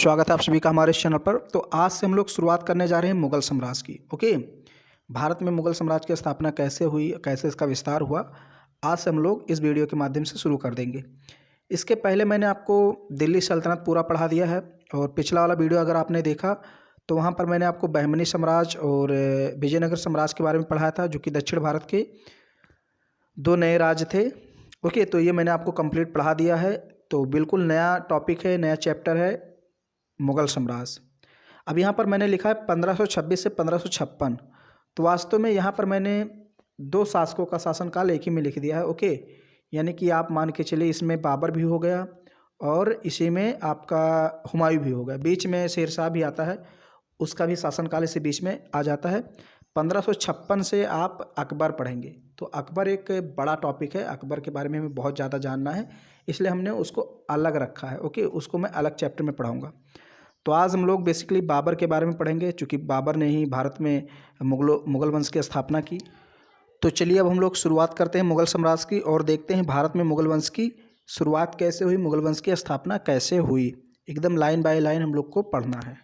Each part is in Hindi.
स्वागत है आप सभी का हमारे इस चैनल पर। तो आज से हम लोग शुरुआत करने जा रहे हैं मुगल साम्राज्य की। ओके, भारत में मुगल साम्राज्य की स्थापना कैसे हुई, कैसे इसका विस्तार हुआ, आज से हम लोग इस वीडियो के माध्यम से शुरू कर देंगे। इसके पहले मैंने आपको दिल्ली सल्तनत पूरा पढ़ा दिया है, और पिछला वाला वीडियो अगर आपने देखा तो वहाँ पर मैंने आपको बहमनी साम्राज्य और विजयनगर साम्राज्य के बारे में पढ़ाया था, जो कि दक्षिण भारत के दो नए राज्य थे। ओके, तो ये मैंने आपको कंप्लीट पढ़ा दिया है। तो बिल्कुल नया टॉपिक है, नया चैप्टर है मुगल साम्राज्य। अब यहाँ पर मैंने लिखा है 1526 से 1556। तो वास्तव में यहाँ पर मैंने दो शासकों का शासनकाल एक ही में लिख दिया है। ओके, यानी कि आप मान के चलिए इसमें बाबर भी हो गया और इसी में आपका हुमायूं भी हो गया, बीच में शेरशाह भी आता है, उसका भी शासनकाल इसी बीच में आ जाता है। 1556 से आप अकबर पढ़ेंगे। तो अकबर एक बड़ा टॉपिक है, अकबर के बारे में हमें बहुत ज़्यादा जानना है, इसलिए हमने उसको अलग रखा है। ओके, उसको मैं अलग चैप्टर में पढ़ाऊँगा। तो आज हम लोग बेसिकली बाबर के बारे में पढ़ेंगे, चूँकि बाबर ने ही भारत में मुगल वंश की स्थापना की। तो चलिए अब हम लोग शुरुआत करते हैं मुगल साम्राज्य की और देखते हैं भारत में मुगल वंश की शुरुआत कैसे हुई, मुगल वंश की स्थापना कैसे हुई। एकदम लाइन बाय लाइन हम लोग को पढ़ना है।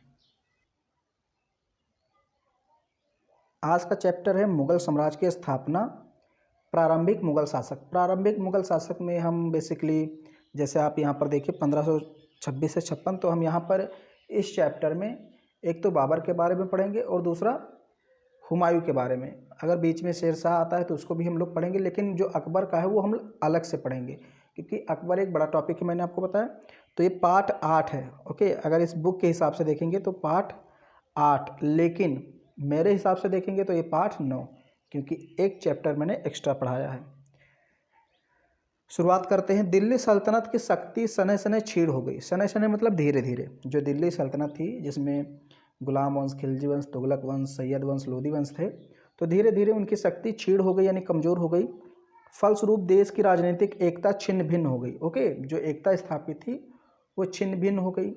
आज का चैप्टर है मुगल साम्राज्य की स्थापना, प्रारंभिक मुगल शासक। प्रारंभिक मुगल शासक में हम बेसिकली, जैसे आप यहाँ पर देखिए 1526 से 56, तो हम यहाँ पर इस चैप्टर में एक तो बाबर के बारे में पढ़ेंगे और दूसरा हुमायूं के बारे में। अगर बीच में शेरशाह आता है तो उसको भी हम लोग पढ़ेंगे, लेकिन जो अकबर का है वो हम अलग से पढ़ेंगे, क्योंकि अकबर एक बड़ा टॉपिक है, मैंने आपको बताया। तो ये पार्ट 8 है। ओके, अगर इस बुक के हिसाब से देखेंगे तो पार्ट 8, लेकिन मेरे हिसाब से देखेंगे तो ये पार्ट 9, क्योंकि एक चैप्टर मैंने एक्स्ट्रा पढ़ाया है। शुरुआत करते हैं। दिल्ली सल्तनत की शक्ति सने सने क्षीण हो गई। सने सने मतलब धीरे धीरे। जो दिल्ली सल्तनत थी, जिसमें गुलाम वंश, खिलजी वंश, तुगलक वंश, सैयद वंश, लोधी वंश थे, तो धीरे धीरे उनकी शक्ति क्षीण हो गई, यानी कमज़ोर हो गई। फलस्वरूप देश की राजनीतिक एकता छिन्न भिन्न हो गई। ओके, जो एकता स्थापित थी वो छिन्न भिन्न हो गई।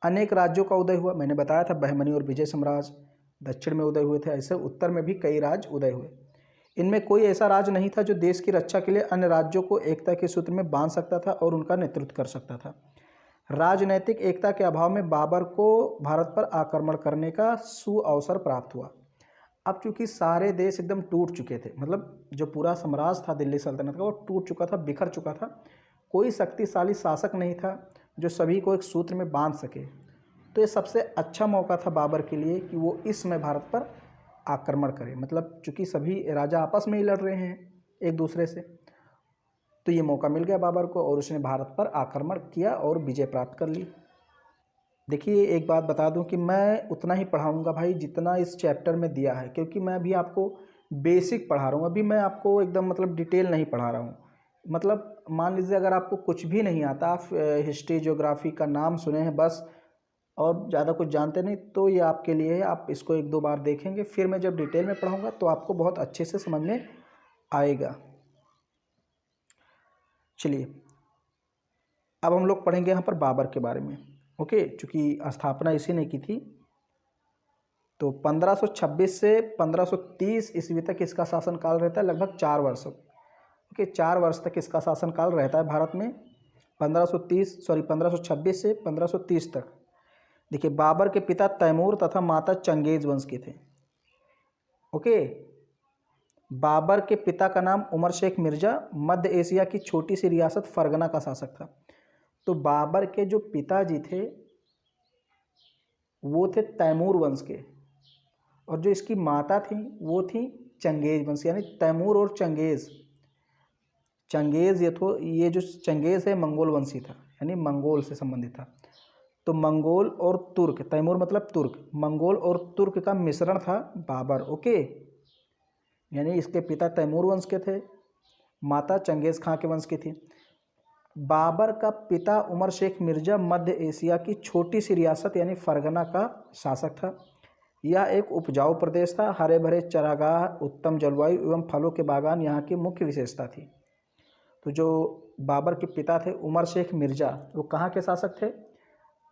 अनेक राज्यों का उदय हुआ। मैंने बताया था बहमनी और विजय साम्राज्य दक्षिण में उदय हुए थे, ऐसे उत्तर में भी कई राज्य उदय हुए। इनमें कोई ऐसा राज्य नहीं था जो देश की रक्षा के लिए अन्य राज्यों को एकता के सूत्र में बांध सकता था और उनका नेतृत्व कर सकता था। राजनैतिक एकता के अभाव में बाबर को भारत पर आक्रमण करने का सुअवसर प्राप्त हुआ। अब चूंकि सारे देश एकदम टूट चुके थे, मतलब जो पूरा साम्राज्य था दिल्ली सल्तनत का वो टूट चुका था, बिखर चुका था। कोई शक्तिशाली शासक नहीं था जो सभी को एक सूत्र में बांध सके। तो ये सबसे अच्छा मौका था बाबर के लिए कि वो इस समय भारत पर आक्रमण करे। मतलब चूंकि सभी राजा आपस में ही लड़ रहे हैं एक दूसरे से, तो ये मौका मिल गया बाबर को और उसने भारत पर आक्रमण किया और विजय प्राप्त कर ली। देखिए, एक बात बता दूं कि मैं उतना ही पढ़ाऊंगा भाई जितना इस चैप्टर में दिया है, क्योंकि मैं अभी आपको बेसिक पढ़ा रहा हूँ। अभी मैं आपको एकदम मतलब डिटेल नहीं पढ़ा रहा हूँ। मतलब मान लीजिए अगर आपको कुछ भी नहीं आता, आप हिस्ट्री ज्योग्राफी का नाम सुने हैं बस और ज़्यादा कुछ जानते नहीं, तो ये आपके लिए है। आप इसको एक दो बार देखेंगे, फिर मैं जब डिटेल में पढ़ाऊँगा तो आपको बहुत अच्छे से समझ में आएगा। चलिए अब हम लोग पढ़ेंगे यहाँ पर बाबर के बारे में। ओके, चूँकि स्थापना इसी ने की थी, तो 1526 से 1530 ईस्वी तक इसका शासनकाल रहता है, लगभग 4 वर्ष। ओके, 4 वर्ष तक इसका शासनकाल रहता है भारत में। 1526 से 1530 तक। देखिए, बाबर के पिता तैमूर तथा माता चंगेज वंश के थे। ओके, बाबर के पिता का नाम उमर शेख मिर्जा मध्य एशिया की छोटी सी रियासत फरगना का शासक था। तो बाबर के जो पिताजी थे वो थे तैमूर वंश के, और जो इसकी माता थी वो थी चंगेज वंश, यानी तैमूर और चंगेज। चंगेज ये जो चंगेज है मंगोल वंशी था, यानी मंगोल से संबंधित था। तो मंगोल और तुर्क, तैमूर मतलब तुर्क, मंगोल और तुर्क का मिश्रण था बाबर। ओके, यानी इसके पिता तैमूर वंश के थे, माता चंगेज खां के वंश की थी। बाबर का पिता उमर शेख मिर्जा मध्य एशिया की छोटी सी रियासत यानी फरगना का शासक था। यह एक उपजाऊ प्रदेश था। हरे भरे चरागाह, उत्तम जलवायु एवं फलों के बागान यहाँ की मुख्य विशेषता थी। तो जो बाबर के पिता थे उमर शेख मिर्जा, वो कहाँ के शासक थे?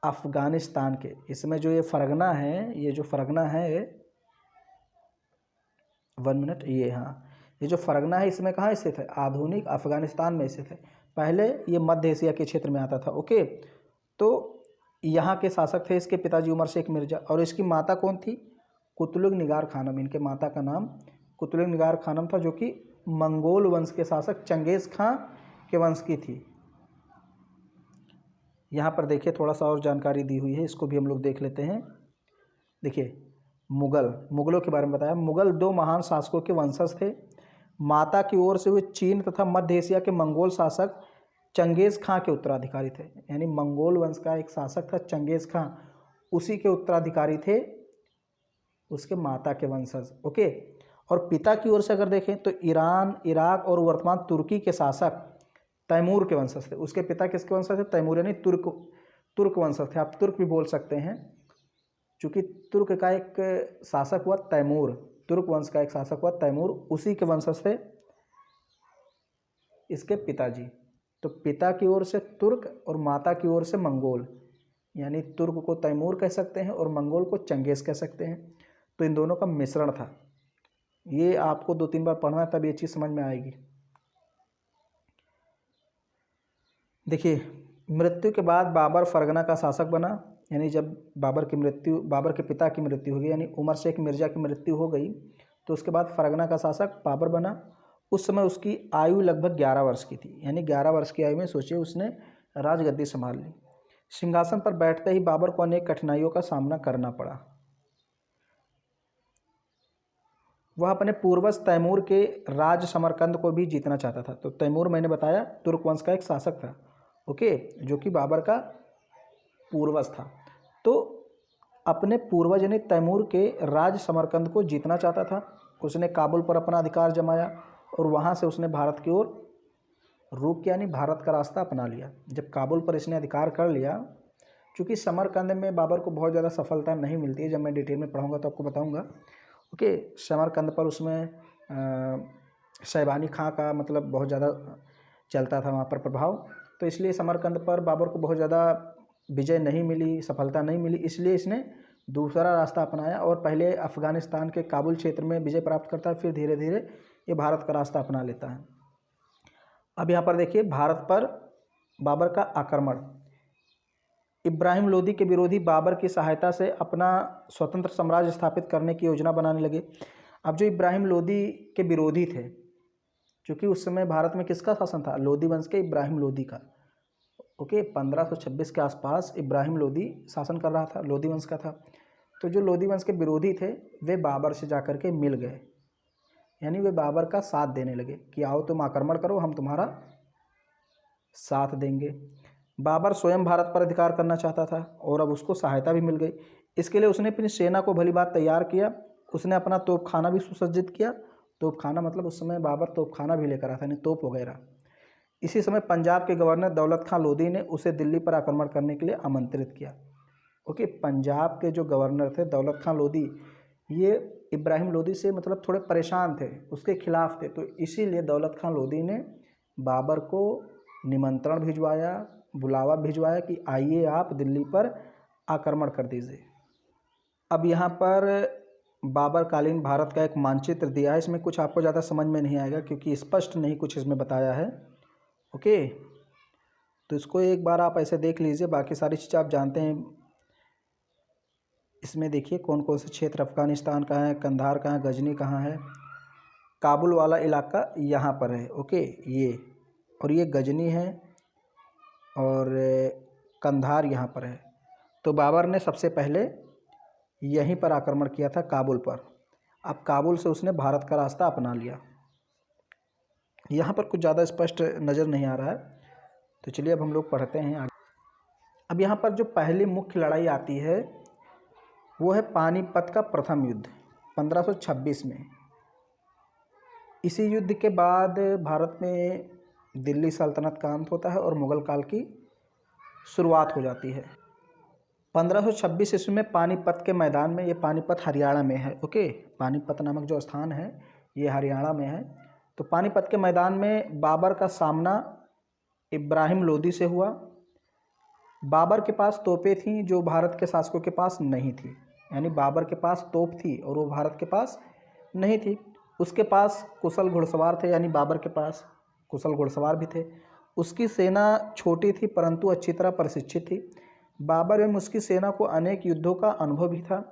अफ़गानिस्तान के। इसमें जो ये फरगना है, ये जो फरगना है, 1 मिनट, ये जो फरगना है इसमें कहाँ स्थित है? आधुनिक अफ़गानिस्तान में स्थित है। पहले ये मध्य एशिया के क्षेत्र में आता था। ओके, तो यहाँ के शासक थे इसके पिताजी उमर शेख मिर्ज़ा, और इसकी माता कौन थी? कुतलुग निगार खानम। इनके माता का नाम कुतलुग निगार खानम था, जो कि मंगोल वंश के शासक चंगेज़ खां के वंश की थी। यहाँ पर देखिए थोड़ा सा और जानकारी दी हुई है, इसको भी हम लोग देख लेते हैं। देखिए मुगलों के बारे में बताया। मुगल 2 महान शासकों के वंशज थे। माता की ओर से वे चीन तथा मध्य एशिया के मंगोल शासक चंगेज़ खां के उत्तराधिकारी थे। यानी मंगोल वंश का एक शासक था चंगेज़ खां, उसी के उत्तराधिकारी थे उसके माता के वंशज। ओके। और पिता की ओर से अगर देखें तो ईरान, इराक और वर्तमान तुर्की के शासक तैमूर के वंशज थे। उसके पिता किसके वंशज थे? तैमूर, यानी तुर्क वंशज थे। आप तुर्क भी बोल सकते हैं, चूँकि तुर्क का एक शासक हुआ तैमूर, तुर्क वंश का एक शासक हुआ तैमूर, उसी के वंशज थे इसके पिताजी। तो पिता की ओर से तुर्क और माता की ओर से मंगोल, यानी तुर्क को तैमूर कह सकते हैं और मंगोल को चंगेज़ कह सकते हैं। तो इन दोनों का मिश्रण था। ये आपको 2-3 बार पढ़ना है, तब ये चीज़ समझ में आएगी। देखिए, मृत्यु के बाद बाबर फरगना का शासक बना। यानी जब बाबर के पिता की मृत्यु हो गई, यानी उमर शेख मिर्ज़ा की मृत्यु हो गई, तो उसके बाद फरगना का शासक बाबर बना। उस समय उसकी आयु लगभग 11 वर्ष की थी। यानी 11 वर्ष की आयु में सोचिए उसने राजगद्दी संभाल ली। सिंहासन पर बैठते ही बाबर को अनेक कठिनाइयों का सामना करना पड़ा। वह अपने पूर्वज तैमूर के राज समरकंद को भी जीतना चाहता था। तो तैमूर मैंने बताया तुर्क वंश का एक शासक था, ओके, जो कि बाबर का पूर्वज था। तो अपने पूर्वज यानी तैमूर के राज समरकंद को जीतना चाहता था। उसने काबुल पर अपना अधिकार जमाया और वहाँ से उसने भारत की ओर रुख किया, यानी भारत का रास्ता अपना लिया। जब काबुल पर इसने अधिकार कर लिया, चूँकि समरकंद में बाबर को बहुत ज़्यादा सफलता नहीं मिलती है, जब मैं डिटेल में पढ़ूंगा तो आपको बताऊंगा। ओके, समरकंद पर उसमें शैबानी खां का मतलब बहुत ज़्यादा चलता था वहाँ पर प्रभाव, तो इसलिए समरकंद पर बाबर को बहुत ज़्यादा विजय नहीं मिली, सफलता नहीं मिली। इसलिए इसने दूसरा रास्ता अपनाया और पहले अफ़गानिस्तान के काबुल क्षेत्र में विजय प्राप्त करता है, फिर धीरे धीरे ये भारत का रास्ता अपना लेता है। अब यहाँ पर देखिए भारत पर बाबर का आक्रमण। इब्राहिम लोदी के विरोधी बाबर की सहायता से अपना स्वतंत्र साम्राज्य स्थापित करने की योजना बनाने लगे। अब जो इब्राहिम लोदी के विरोधी थे, क्योंकि उस समय भारत में किसका शासन था? लोदी वंश के इब्राहिम लोदी का। ओके, 1526 के आसपास इब्राहिम लोदी शासन कर रहा था, लोदी वंश का था। तो जो लोदी वंश के विरोधी थे वे बाबर से जाकर के मिल गए, यानी वे बाबर का साथ देने लगे कि आओ तुम आक्रमण करो, हम तुम्हारा साथ देंगे। बाबर स्वयं भारत पर अधिकार करना चाहता था और अब उसको सहायता भी मिल गई। इसके लिए उसने अपनी सेना को भली बात तैयार किया। उसने अपना तोपखाना भी सुसज्जित किया। तोपखाना मतलब उस समय बाबर तोपखाना भी लेकर आता, यानी तोप वगैरह। इसी समय पंजाब के गवर्नर दौलत खां लोदी ने उसे दिल्ली पर आक्रमण करने के लिए आमंत्रित किया। ओके, पंजाब के जो गवर्नर थे दौलत खां लोदी, ये इब्राहिम लोदी से मतलब थोड़े परेशान थे, उसके खिलाफ थे। तो इसीलिए दौलत खां लोदी ने बाबर को निमंत्रण भिजवाया, बुलावा भिजवाया कि आइए आप दिल्ली पर आक्रमण कर दीजिए। अब यहाँ पर बाबर कालीन भारत का एक मानचित्र दिया है। इसमें कुछ आपको ज़्यादा समझ में नहीं आएगा क्योंकि स्पष्ट नहीं कुछ इसमें बताया है। ओके, तो इसको एक बार आप ऐसे देख लीजिए, बाकी सारी चीज़ें आप जानते हैं। इसमें देखिए कौन कौन से क्षेत्र अफ़गानिस्तान का है, कंधार कहाँ है, गजनी कहाँ है, काबुल वाला इलाका यहाँ पर है। ओके, ये और ये गजनी है और कंधार यहाँ पर है। तो बाबर ने सबसे पहले यहीं पर आक्रमण किया था, काबुल पर। अब काबुल से उसने भारत का रास्ता अपना लिया। यहाँ पर कुछ ज़्यादा स्पष्ट नज़र नहीं आ रहा है, तो चलिए अब हम लोग पढ़ते हैं आगे। अब यहाँ पर जो पहली मुख्य लड़ाई आती है वो है पानीपत का प्रथम युद्ध 1526 में। इसी युद्ध के बाद भारत में दिल्ली सल्तनत का अंत होता है और मुग़ल काल की शुरुआत हो जाती है। 1526 ईस्वी में पानीपत के मैदान में, ये पानीपत हरियाणा में है। ओके, पानीपत नामक जो स्थान है ये हरियाणा में है। तो पानीपत के मैदान में बाबर का सामना इब्राहिम लोदी से हुआ। बाबर के पास तोपें थीं जो भारत के शासकों के पास नहीं थी, यानी बाबर के पास तोप थी और वो भारत के पास नहीं थी। उसके पास कुशल घुड़सवार थे, यानी बाबर के पास कुशल घुड़सवार भी थे। उसकी सेना छोटी थी परंतु अच्छी तरह प्रशिक्षित थी। बाबर एवं उसकी सेना को अनेक युद्धों का अनुभव भी था।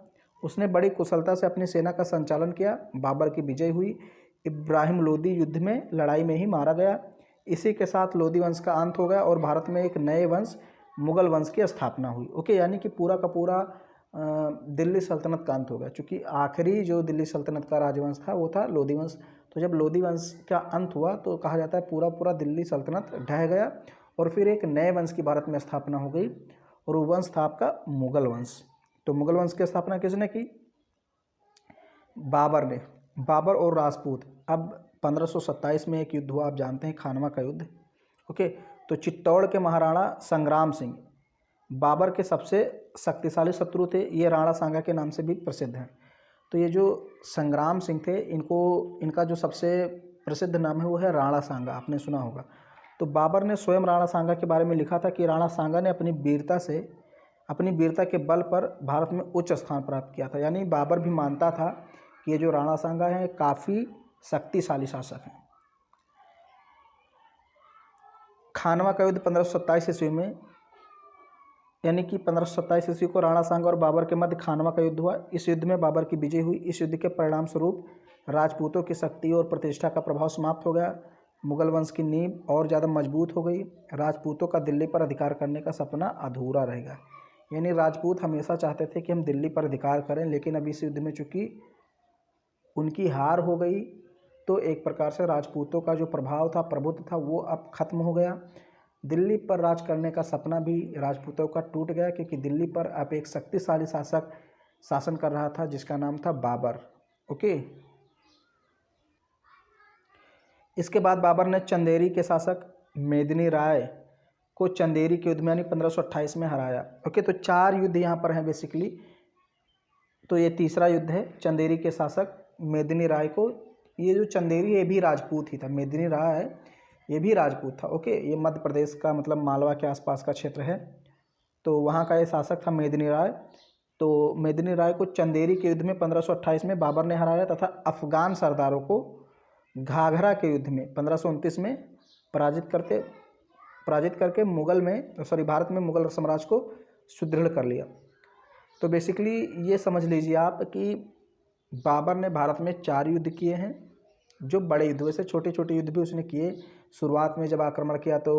उसने बड़ी कुशलता से अपनी सेना का संचालन किया। बाबर की विजय हुई। इब्राहिम लोदी युद्ध में लड़ाई में ही मारा गया। इसी के साथ लोदी वंश का अंत हो गया और भारत में एक नए वंश मुगल वंश की स्थापना हुई। ओके, यानी कि पूरा का पूरा दिल्ली सल्तनत का अंत हो गया, क्योंकि आखिरी जो दिल्ली सल्तनत का राजवंश था वो था लोदी वंश। तो जब लोदी वंश का अंत हुआ तो कहा जाता है पूरा पूरा दिल्ली सल्तनत ढह गया और फिर एक नए वंश की भारत में स्थापना हो गई और वो वंश था आपका मुगल वंश। तो मुगल वंश की स्थापना किसने की? बाबर ने। बाबर और राजपूत। अब 1527 में एक युद्ध हुआ, आप जानते हैं, खानवा का युद्ध। ओके, तो चित्तौड़ के महाराणा संग्राम सिंह बाबर के सबसे शक्तिशाली शत्रु थे। ये राणा सांगा के नाम से भी प्रसिद्ध हैं। तो ये जो संग्राम सिंह थे, इनका जो सबसे प्रसिद्ध नाम है वो है राणा सांगा, आपने सुना होगा। तो बाबर ने स्वयं राणा सांगा के बारे में लिखा था कि राणा सांगा ने अपनी वीरता के बल पर भारत में उच्च स्थान प्राप्त किया था। यानी बाबर भी मानता था कि ये जो राणा सांगा है काफ़ी शक्तिशाली शासक हैं। खानवा का युद्ध 1527 ईस्वी में, यानी कि 1527 ईस्वी को राणा सांगा और बाबर के मध्य खानवा का युद्ध हुआ। इस युद्ध में बाबर की विजय हुई। इस युद्ध के परिणाम स्वरूप राजपूतों की शक्ति और प्रतिष्ठा का प्रभाव समाप्त हो गया। मुगल वंश की नींव और ज़्यादा मजबूत हो गई। राजपूतों का दिल्ली पर अधिकार करने का सपना अधूरा रहेगा। यानी राजपूत हमेशा चाहते थे कि हम दिल्ली पर अधिकार करें, लेकिन अब इस युद्ध में चूँकि उनकी हार हो गई तो एक प्रकार से राजपूतों का जो प्रभाव था, प्रभुत्व था, वो अब खत्म हो गया। दिल्ली पर राज करने का सपना भी राजपूतों का टूट गया, क्योंकि दिल्ली पर अब एक शक्तिशाली शासक शासन कर रहा था जिसका नाम था बाबर। ओके, इसके बाद बाबर ने चंदेरी के शासक मेदिनी राय को चंदेरी के युद्ध में यानी 1528 में हराया। ओके, तो 4 युद्ध यहाँ पर हैं बेसिकली। तो ये तीसरा युद्ध है चंदेरी के शासक मेदिनी राय को। ये जो चंदेरी ये भी राजपूत ही था, मेदिनी राय ये भी राजपूत था। ओके, ये मध्य प्रदेश का मतलब मालवा के आसपास का क्षेत्र है। तो वहाँ का ये शासक था मेदिनी राय। तो मेदिनी राय को चंदेरी के युद्ध में 1528 में बाबर ने हराया तथा अफगान सरदारों को घाघरा के युद्ध में 1529 में पराजित करके भारत में मुगल साम्राज्य को सुदृढ़ कर लिया। तो बेसिकली ये समझ लीजिए आप कि बाबर ने भारत में 4 युद्ध किए हैं जो बड़े युद्ध, वैसे छोटे छोटे युद्ध भी उसने किए। शुरुआत में जब आक्रमण किया तो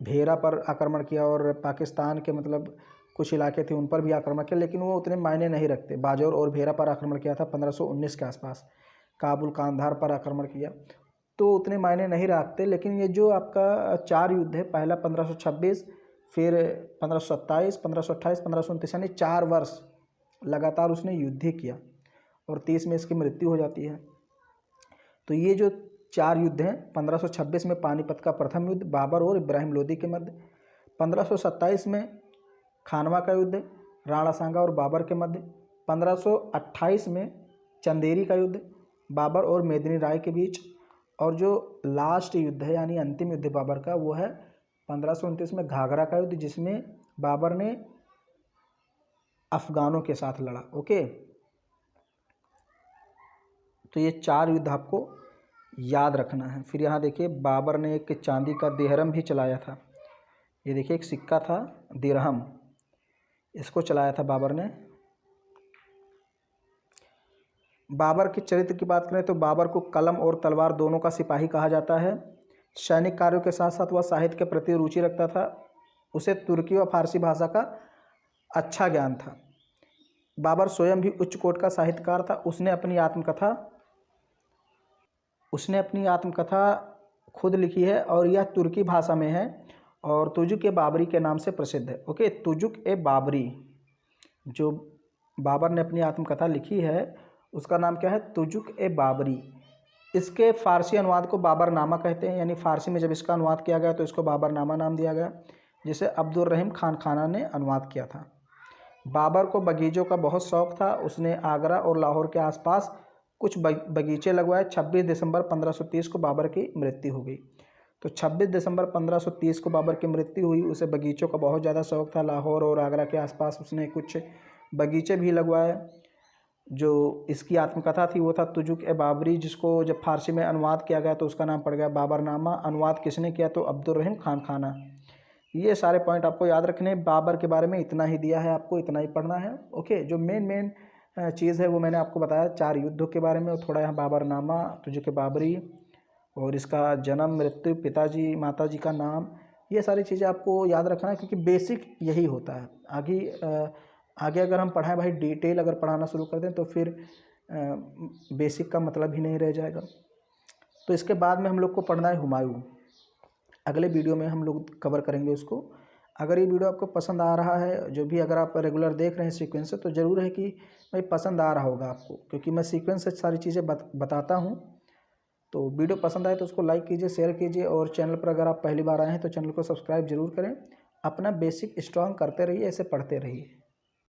भेरा पर आक्रमण किया और पाकिस्तान के मतलब कुछ इलाके थे उन पर भी आक्रमण किया, लेकिन वो उतने मायने नहीं रखते। बाजौर और भेरा पर आक्रमण किया था 1519 के आसपास। काबुल कांधार पर आक्रमण किया तो उतने मायने नहीं रखते। लेकिन ये जो आपका 4 युद्ध है, पहला 1526, फिर 1527, 1528, 1529, यानी 4 वर्ष लगातार उसने युद्ध ही किया और 30 में इसकी मृत्यु हो जाती है। तो ये जो 4 युद्ध हैं, 1526 में पानीपत का प्रथम युद्ध बाबर और इब्राहिम लोदी के मध्य, 1527 में खानवा का युद्ध राणा सांगा और बाबर के मध्य, 1528 में चंदेरी का युद्ध बाबर और मेदिनी राय के बीच, और जो लास्ट युद्ध है यानी अंतिम युद्ध बाबर का वो है 1529 में घाघरा का युद्ध, जिसमें बाबर ने अफगानों के साथ लड़ा। ओके, तो ये 4 युद्ध आपको याद रखना है। फिर यहाँ देखिए बाबर ने एक चांदी का दिरहम भी चलाया था। ये देखिए एक सिक्का था दिरहम, इसको चलाया था बाबर ने। बाबर के चरित्र की बात करें तो बाबर को कलम और तलवार दोनों का सिपाही कहा जाता है। सैनिक कार्यों के साथ साथ वह साहित्य के प्रति रुचि रखता था। उसे तुर्की व फारसी भाषा का अच्छा ज्ञान था। बाबर स्वयं भी उच्च कोटि का साहित्यकार था। उसने अपनी आत्मकथा खुद लिखी है और यह तुर्की भाषा में है और तुजुक ए बाबरी के नाम से प्रसिद्ध है। ओके, तुजुक ए बाबरी, जो बाबर ने अपनी आत्मकथा लिखी है उसका नाम क्या है? तुजुक ए बाबरी। इसके फ़ारसी अनुवाद को बाबरनामा कहते हैं, यानी फ़ारसी में जब इसका अनुवाद किया गया तो इसको बाबरनामा नाम दिया गया, जिसे अब्दुल रहीम खान खाना ने अनुवाद किया था। बाबर को बगीचों का बहुत शौक़ था। उसने आगरा और लाहौर के आसपास कुछ बगीचे लगवाए। 26 दिसंबर 1530 को बाबर की मृत्यु हो गई। तो 26 दिसंबर 1530 को बाबर की मृत्यु हुई। उसे बगीचों का बहुत ज़्यादा शौक़ था। लाहौर और आगरा के आसपास उसने कुछ बगीचे भी लगवाए। जो इसकी आत्मकथा थी वो था तुजुक ए बाबरी, जिसको जब फारसी में अनुवाद किया गया तो उसका नाम पड़ गया बाबरनामा। अनुवाद किसने किया? तो अब्दुल रहीम खान खाना। ये सारे पॉइंट आपको याद रखने हैं। बाबर के बारे में इतना ही दिया है, आपको इतना ही पढ़ना है। ओके, जो मेन चीज़ है वो मैंने आपको बताया, 4 युद्धों के बारे में, और थोड़ा यहाँ बाबरनामा, तो जो कि बाबरी, और इसका जन्म, मृत्यु, पिताजी माताजी का नाम, ये सारी चीज़ें आपको याद रखना है, क्योंकि बेसिक यही होता है। आगे अगर हम पढ़ाएं भाई, डिटेल अगर पढ़ाना शुरू कर दें तो फिर बेसिक का मतलब ही नहीं रह जाएगा। तो इसके बाद में हम लोग को पढ़ना है हुमायूं। अगले वीडियो में हम लोग कवर करेंगे उसको। अगर ये वीडियो आपको पसंद आ रहा है, जो भी अगर आप रेगुलर देख रहे हैं सीक्वेंस से, तो ज़रूर है कि भाई पसंद आ रहा होगा आपको, क्योंकि मैं सीक्वेंस से सारी चीज़ें बताता हूँ। तो वीडियो पसंद आए तो उसको लाइक कीजिए, शेयर कीजिए, और चैनल पर अगर आप पहली बार आए हैं तो चैनल को सब्सक्राइब जरूर करें। अपना बेसिक स्ट्रांग करते रहिए, ऐसे पढ़ते रहिए।